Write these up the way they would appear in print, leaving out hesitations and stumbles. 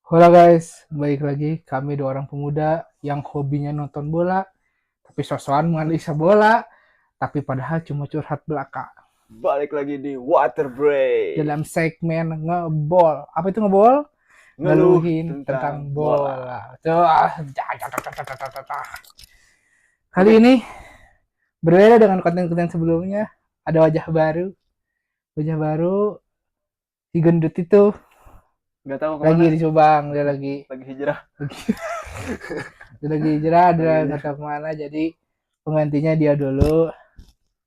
Halo guys, balik lagi kami dua orang pemuda yang hobinya nonton bola, tapi sosokan menganalisa bola, tapi padahal cuma curhat belaka. Balik lagi di Water Break. Dalam segmen ngebol, apa itu ngebol? Ngeluh Ngeluhin tentang tentang bola. bola. Kali ini berbeda dengan konten-konten sebelumnya, ada wajah baru. Wajah baru, si gendut itu Gak tahu lagi kemana. di Subang, dia lagi Lagi hijrah. dia lagi hijrah, dia Lagi nggak hijrah. tahu kemana, jadi penggantinya dia dulu.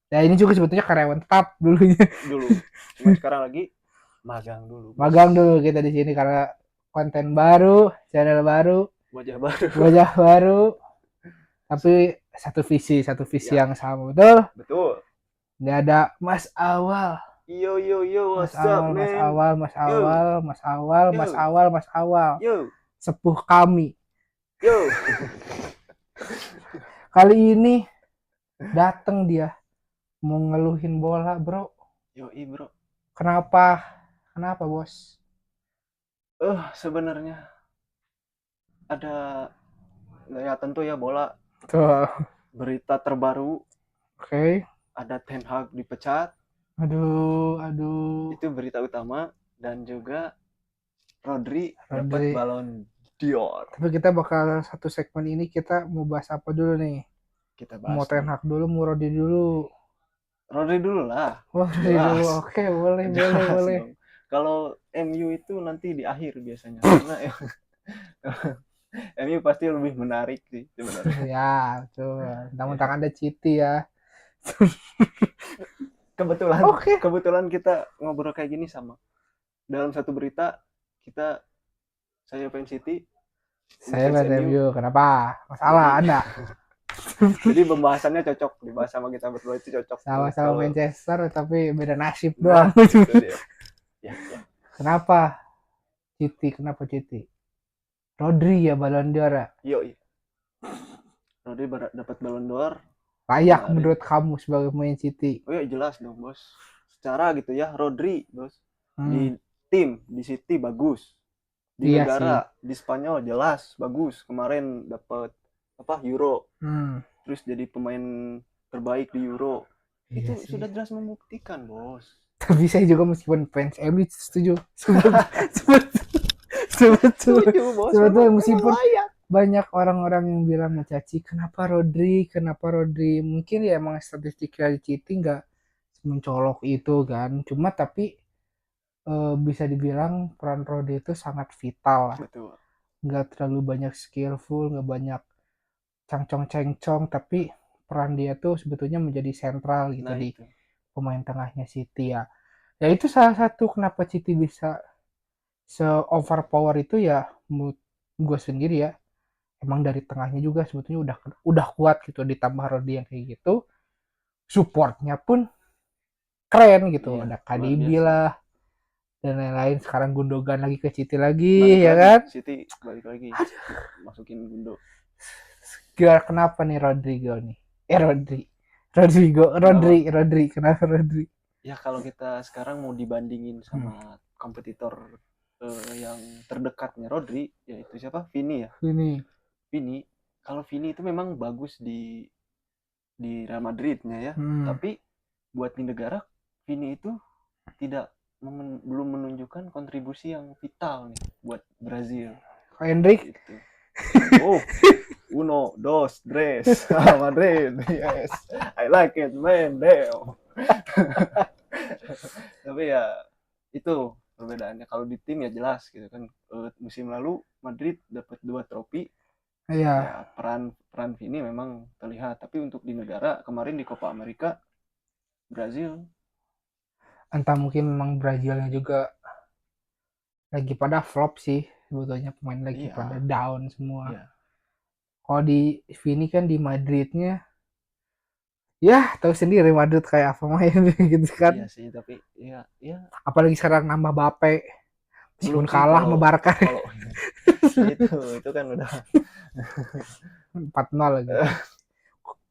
Ya ini juga sebetulnya karyawan tetap dulunya. Dulu. Cuma sekarang lagi magang dulu, bos. Magang dulu kita di sini karena konten baru, channel baru, Wajah baru. wajah baru, tapi satu visi Ya, yang sama, betul? betul. Nggak ada Mas Awal, Yo yo yo, Mas what's up, Awal, Mas man? Awal, Mas Yo, Awal, Mas Awal, Mas yo, Awal, Mas Awal, yo, sepuh kami. yo. Kali ini datang dia mau ngeluhin bola, bro. Yo, bro. Kenapa? Kenapa, bos? Sebenarnya ada ya tentu ya bola. Tuh, Berita terbaru oke. ada Ten Hag dipecat. Aduh, aduh. Itu berita utama dan juga Rodri dapat Rodri. Ballon d'Or. Tapi kita bakal satu segmen ini kita mau bahas apa dulu nih? Kita Mau bahas Ten dulu. Hag dulu, mau Rodri dulu. Rodri dulu lah. Oh, Rodri dulu. Jelas. Oke, boleh, boleh, Jelas boleh. dong. Kalau MU itu nanti di akhir biasanya. Karena MU pasti lebih menarik sih sebenarnya. Ya, tuh. Mentang-mentang Ya. ada Citi ya. Kebetulan Oke. kebetulan kita ngobrol kayak gini sama. Dalam satu berita kita saya fans City, Saya fans fans MU. MU. Kenapa? Masalah Jadi Anda? jadi pembahasannya cocok, dibahas sama kita berdua itu cocok banget Sama-sama kalau Manchester tapi beda nasib doang. nah itu dia. Ya, ya. Kenapa Citi? Kenapa Citi? Rodri ya Ballon d'Or ya? Yo, Rodri dapat Ballon d'Or Layak kemarin. menurut kamu sebagai pemain Citi? Oh ya jelas dong bos. Secara gitu ya Rodri bos Hmm, di tim di City bagus, di iya sih. negara di Spanyol jelas bagus. Kemarin dapat apa Euro, Hmm, terus jadi pemain terbaik di Euro. iya Itu sih. sudah jelas membuktikan bos. Tapi saya juga meskipun fans MU setuju. Sebetulnya, Setuju bos, sebetulnya memang meskipun layak. banyak orang-orang yang bilang mencaci kenapa Rodri mungkin ya emang statistik dari cheating nggak mencolok itu kan, cuma tapi bisa dibilang peran Rodri itu sangat vital lah, Betul. nggak terlalu banyak skillful, nggak banyak cangcong cengcong, tapi peran dia tuh sebetulnya menjadi sentral gitu Nah di itu. pemain tengahnya City ya. Ya itu salah satu kenapa City bisa se overpower itu ya, menurut gue sendiri ya, emang dari tengahnya juga sebetulnya udah kuat gitu, ditambah Rodri yang kayak gitu, supportnya pun keren gitu, Iya ada luar KDB biasa. lah dan lain-lain, sekarang Gundogan lagi ke City lagi Balik ya lagi kan. City, balik lagi masukin Gundo. Gila, kenapa nih Rodrigo nih, Rodri, Rodrigo, Kenapa? Rodri, kenapa Rodri? Ya kalau kita sekarang mau dibandingin Hmm, sama kompetitor yang terdekatnya Rodri, yaitu siapa? Vini ya. ini Vini, kalau Vini itu memang bagus di Real Madridnya ya. hmm. Tapi buat di negara, Vini itu tidak belum menunjukkan kontribusi yang vital nih buat Brazil. Hendrik. Gitu. Oh, uno, dos, tres, Madrid, yes, I like it, man, damn. Tapi ya itu perbedaannya. Kalau di tim ya jelas gitu kan. Musim lalu Madrid dapat 2 trofi. Iya, Ya peran peran Vini memang terlihat. Tapi untuk di negara kemarin di Copa America Brazil. entah mungkin memang Brazilnya juga lagi pada flop sih sebetulnya, pemain lagi pada Iya, down semua. iya, Kalau di Vini kan di Madridnya, ya tahu sendiri Madrid kayak apa main gitu kan. iya sih. Tapi ya, ya Apalagi sekarang nambah Bape, belum meskipun sih kalah sama kalau Barca kalau itu kan udah 4-0 lagi.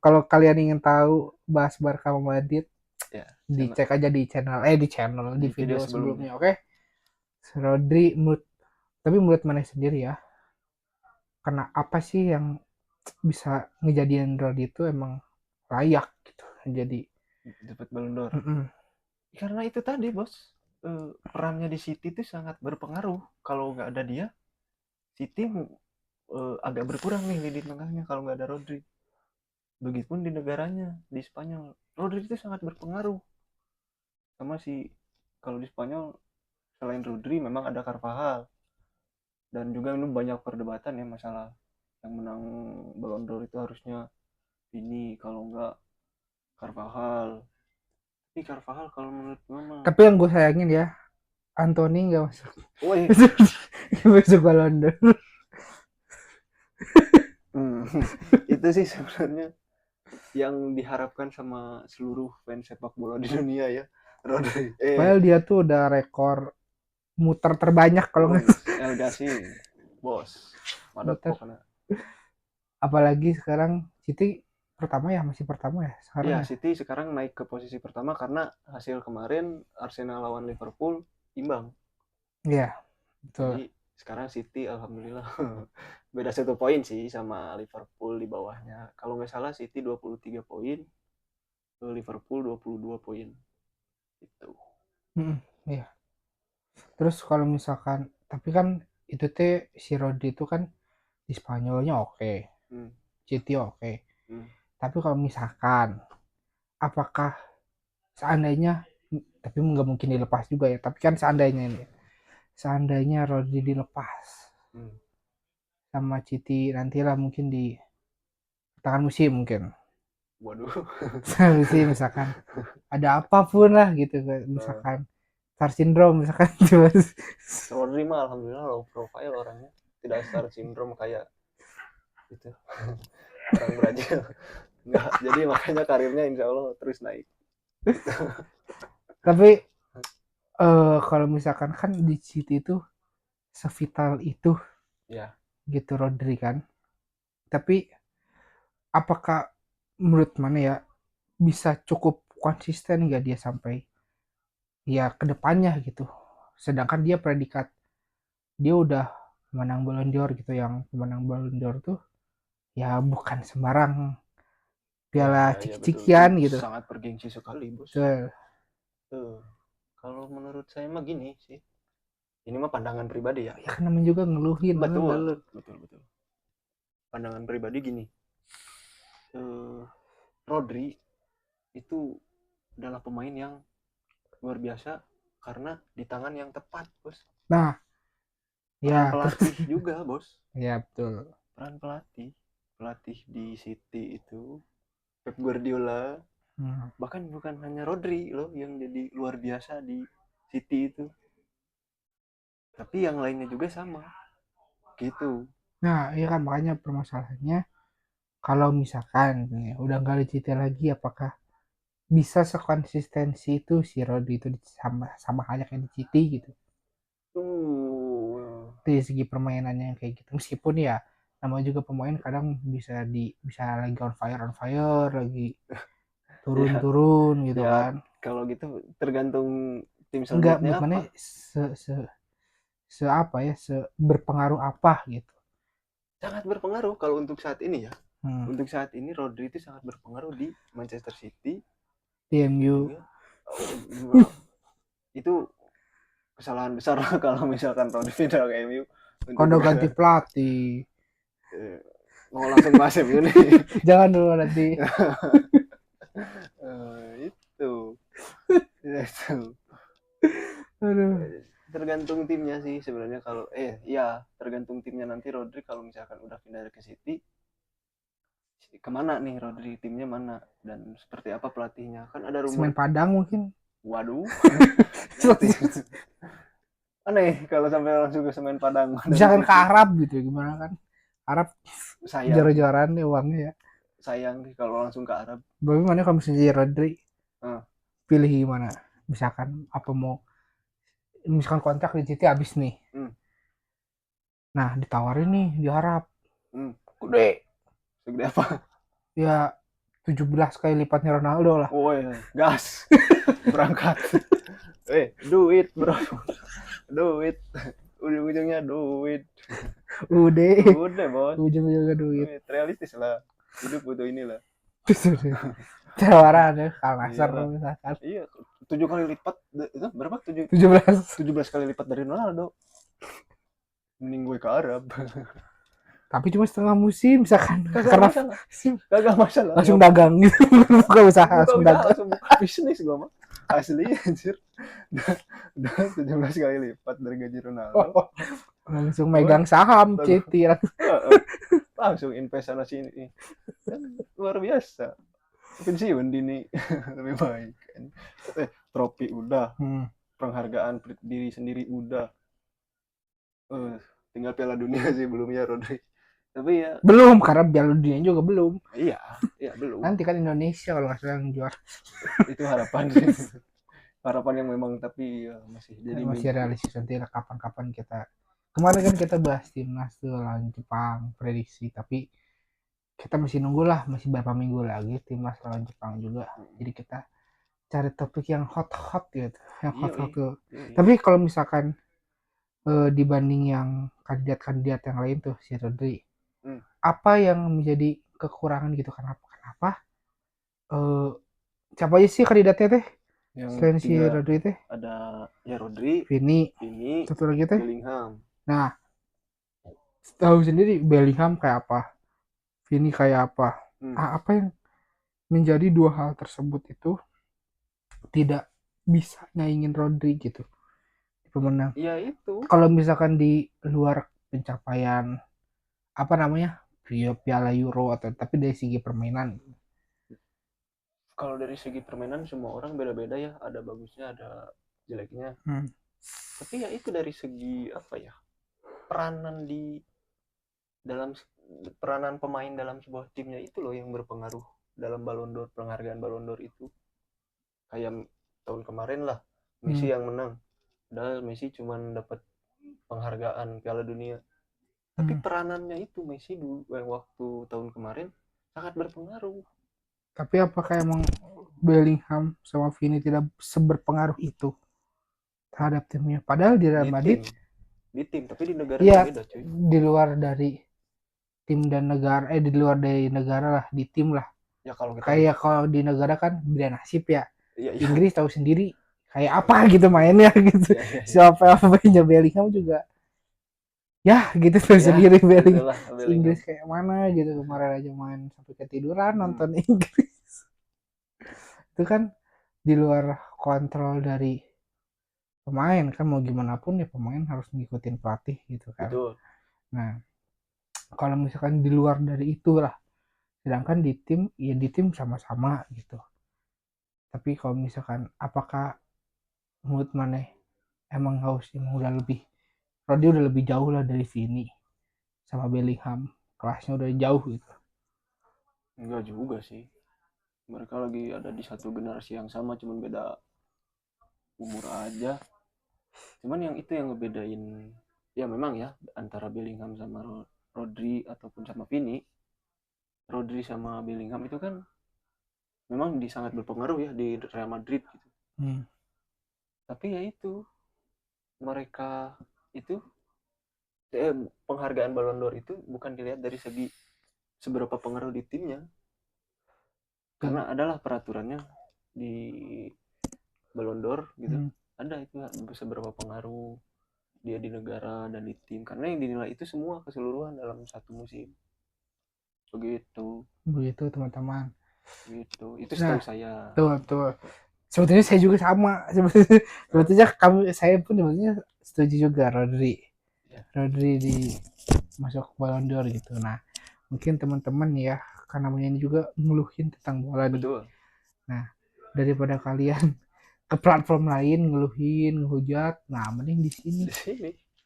Kalau kalian ingin tahu bahas Barca sama Madrid, ya dicek aja di channel di di video video sebelumnya. sebelumnya, oke? Rodri Tapi menurut mana sendiri ya, karena apa sih yang bisa ngejadiin Rodri itu emang layak gitu jadi dapat Ballon d'Or. mm-mm. Karena itu tadi bos, perannya di City itu sangat berpengaruh. Kalau nggak ada dia, City agak berkurang nih lini tengahnya kalau nggak ada Rodri. Begitupun di negaranya, di Spanyol, Rodri itu sangat berpengaruh. Sama si kalau di Spanyol selain Rodri memang ada Carvajal, dan juga ini banyak perdebatan ya masalah yang menang Ballon d'Or itu harusnya ini kalau nggak Carvajal. Tapi Carvajal kalau menurut mama, Tapi yang gue sayangin ya, Anthony nggak masuk. woi, Nggak masuk Ballon d'Or. itu sih sebenarnya yang diharapkan sama seluruh fans sepak bola di dunia ya. Rodri, Padahal dia tuh udah rekor muter terbanyak kalau nggak El Gassi, bos, madot muter. pokoknya. Apalagi sekarang City pertama ya, masih pertama ya sekarang Iya, ya. City sekarang naik ke posisi pertama karena hasil kemarin Arsenal lawan Liverpool imbang. Iya, betul. Jadi sekarang City alhamdulillah beda 1 poin sih sama Liverpool di bawahnya. Kalau nggak salah City 23 poin, Liverpool 22 poin. Itu. Iya. Terus kalau misalkan, tapi kan itu teh si Rodri itu kan di Spanyolnya oke, Hmm. City oke. Hmm. Tapi kalau misalkan, apakah seandainya, tapi nggak mungkin dilepas juga ya. Tapi kan seandainya ini, seandainya Rodri dilepas Hmm. sama City nantilah mungkin di pertengahan musim mungkin. Waduh. Sih misalkan ada apapun lah gitu misalkan star syndrome misalkan Rodri mah alhamdulillah low profile orangnya, tidak star syndrome kayak itu orang Brazil. Enggak, jadi makanya karirnya insya Allah terus naik. tapi kalau misalkan kan di City itu sevital itu Ya. gitu Rodri kan, tapi apakah menurut mana ya bisa cukup konsisten nggak dia sampai ya kedepannya gitu, sedangkan dia predikat dia udah menang Ballon d'Or gitu, yang pemenang Ballon d'Or tuh ya bukan sembarang Ya, piala ya, ya betul. Itu ciki-cikian gitu. sangat bergengsi sekali, bos. Betul. Kalau menurut saya mah gini sih. Ini mah pandangan pribadi ya. Ya kan namanya juga ngeluhin. Betul, betul, betul. Pandangan pribadi gini. Rodri itu adalah pemain yang luar biasa karena di tangan yang tepat, bos. Nah, Peran ya pelatih juga, bos. Ya betul. Peran pelatih di City itu Pep Guardiola. Bahkan bukan hanya Rodri loh yang jadi luar biasa di City itu, tapi yang lainnya juga sama gitu. Nah, iya kan makanya permasalahannya kalau misalkan nih, udah nggak ada City lagi, apakah bisa sekonsistensi itu si Rodri itu sama sama halnya kayak di City gitu. Dari segi permainannya yang kayak gitu. Meskipun ya namanya juga pemain kadang bisa lagi on fire lagi turun gitu ya kan. kalau gitu tergantung tim Enggak, selanjutnya menurut mana apa. se apa ya, berpengaruh apa gitu. Sangat berpengaruh kalau untuk saat ini ya. Hmm. Untuk saat ini Rodri itu sangat berpengaruh di Manchester City, TMU juga itu kesalahan besar lah kalau misalkan Rodri pindah ke MU. Kondo ganti pelatih. Mau langsung bahas MU nih. Jangan dulu nanti. Itu. Aduh. Tergantung timnya sih sebenarnya. Kalau ya tergantung timnya nanti. Rodri kalau misalkan udah pindah ke City, kemana nih Rodri, timnya mana dan seperti apa pelatihnya, kan ada rumor Semen Padang mungkin. Waduh. Aneh kalau sampai langsung ke Semen Padang. Misalkan ke Arab gitu, gimana kan? Arab jor-joran nih uangnya ya. Sayang sih kalau langsung ke Arab. Bagaimana kalau misalnya Rodri pilih gimana? Misalkan apa mau, misalkan kontrak di City habis nih. Nah ditawarin nih di Arab. Gede. Segede apa? Ya 17 kali lipatnya Ronaldo lah. Oh ya, gas. Berangkat. Duit bro. Duit. ujung-ujungnya duit. Udah, Udah bos, ujung-ujungnya duit. realistis lah, hidup butuh inilah. Tawaran ya, Al Nassr Iyalah, misalkan. iya 7 kali lipat, itu berapa, 17. 17 kali lipat dari Ronaldo. Mending gue ke Arab. Tapi cuma setengah musim misalkan Kagak karena masalah, kagak masalah, langsung nggak dagang gitu. Buka usaha buka langsung usaha dagang. langsung buka bisnis gue mah, asli anjir. Udah 17 kali lipat dari gaji Ronaldo. Langsung Gue megang saham Citi. langsung invest sana sini kan, luar biasa. Pensiun dini lebih baik kan. Trofi udah, penghargaan diri sendiri udah, tinggal Piala Dunia sih belum ya Rodri, tapi ya Belum, karena Piala Dunia juga belum. iya belum. Nanti kan Indonesia kalau nggak salah yang juara. Itu harapan sih. Harapan yang memang, tapi ya masih jadi Masih mimpi. realistis, nanti kapan-kapan kita. Kemarin kan kita bahas timnas tuh lawan Jepang, prediksi, tapi kita masih nunggu lah, masih berapa minggu lagi timnas lawan Jepang juga. Jadi kita cari topik yang hot-hot gitu, yang hot-hot tuh. Tapi kalau misalkan dibanding yang kandidat-kandidat yang lain tuh si Rodri, apa yang menjadi kekurangan gitu, kenapa siapa aja sih kandidatnya teh Yang selain si Rodri teh? ada ya Rodri, Vini, satu lagi teh Bellingham. Nah, tahu sendiri Bellingham kayak apa, Vini kayak apa. Apa yang menjadi dua hal tersebut itu tidak bisa nyaingin Rodri gitu pemenang? Ya itu, kalau misalkan di luar pencapaian apa namanya Piala Euro, atau tapi dari segi permainan. kalau dari segi permainan semua orang beda-beda ya, ada bagusnya ada jeleknya. Tapi ya itu dari segi apa ya, peranan peranan pemain dalam sebuah timnya itu loh yang berpengaruh dalam Ballon d'Or, penghargaan Ballon d'Or itu. Kayak tahun kemarin lah Messi yang menang, padahal Messi cuma dapat penghargaan Piala Dunia, tapi peranannya itu Messi dulu waktu tahun kemarin sangat berpengaruh. Tapi apakah emang Bellingham sama Vini tidak seberpengaruh itu terhadap timnya? Padahal di Real Madrid di tim tapi di negara ya, beda cuy. Di luar dari tim dan negara, di luar dari negara lah, di tim lah ya. Kalau kayak kalau di negara kan beda nasib ya. Iya. Inggris tahu sendiri kayak apa gitu mainnya gitu. Siapa mainnya Bellingham juga ya gitu tahu sendiri Bellingham. Inggris kayak mana gitu, kemarin aja main sampai ketiduran nonton Inggris. Itu kan di luar kontrol dari pemain kan, mau gimana pun ya pemain harus ngikutin pelatih gitu kan. Betul. Nah, kalau misalkan di luar dari itu lah, sedangkan di tim ya di tim sama-sama gitu. Tapi kalau misalkan apakah menurut mana emang harusnya udah lebih, Rodri udah lebih jauh lah dari Vini sama Bellingham, kelasnya udah jauh gitu? Enggak juga sih, mereka lagi ada di satu generasi yang sama, cuman beda umur aja. Cuman yang itu yang ngebedain ya memang ya antara Bellingham sama Rodri ataupun sama Vini. Rodri sama Bellingham itu kan memang sangat berpengaruh ya di Real Madrid gitu. Tapi ya itu mereka itu penghargaan Ballon d'Or itu bukan dilihat dari segi seberapa pengaruh di timnya, karena adalah peraturannya di Ballon d'Or gitu. Ada itu seberapa pengaruh dia di negara dan di tim, karena yang dinilai itu semua keseluruhan dalam satu musim. Begitu teman-teman. Gitu. Itu setahu saya. Tuh. Sebetulnya saya juga sama. Sebetulnya saya pun sebetulnya setuju juga Rodri di masuk Ballon d'Or gitu. Nah, mungkin teman-teman ya, karena ini juga ngeluhin tentang bola nih. Betul. Nah, daripada kalian ke platform lain ngeluhin, ngehujat, nah mending di sini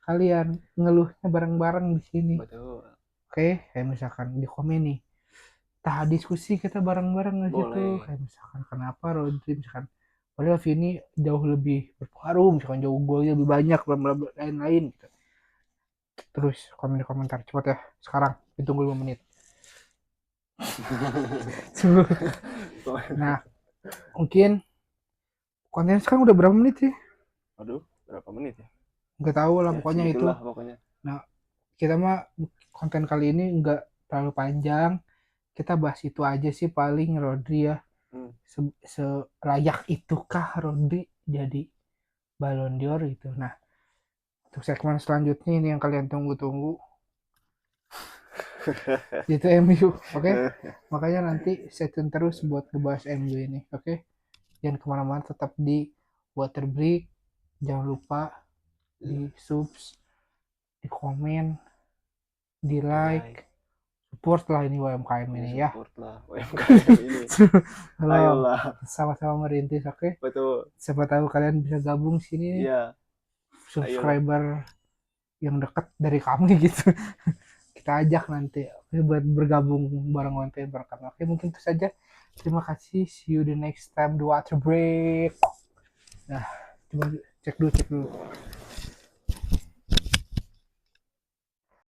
kalian ngeluhnya bareng-bareng di sini. Betul. Oke, kayak misalkan di komen nih, diskusi kita bareng-bareng gitu. Kayak misalkan kenapa Rodri misalkan, padahal Vini jauh lebih berpengaruh, misalkan jauh golnya lebih banyak, lain-lain gitu. Terus komentar cepat ya sekarang, ditunggu 5 menit. Nah, mungkin konten sekarang udah berapa menit sih? Aduh, berapa menit ya? nggak tahu lah Ya pokoknya itu. segitulah pokoknya. Nah, kita mah konten kali ini nggak terlalu panjang, kita bahas itu aja sih paling Rodri ya. Hmm. Selayak itukah Rodri jadi Ballon d'Or gitu. Nah, untuk segmen selanjutnya ini yang kalian tunggu-tunggu, itu MU, oke? Makanya nanti stay tune terus buat ngebahas MU ini, oke? Jangan kemana-mana, tetap di Water Break. Jangan lupa di subs, di komen, di like, support lah ini UMKM Ya ini ya. support lah UMKM ini. Halo, Ayolah. sama-sama merintis, oke? Betul. Siapa tahu kalian bisa gabung sini nih, Iya, ayolah. subscriber yang dekat dari kami gitu. Kita ajak nanti buat bergabung bareng konten berkat. Oke, mungkin itu saja. Terima kasih. See you the next time the water break. Nah, coba cek dulu.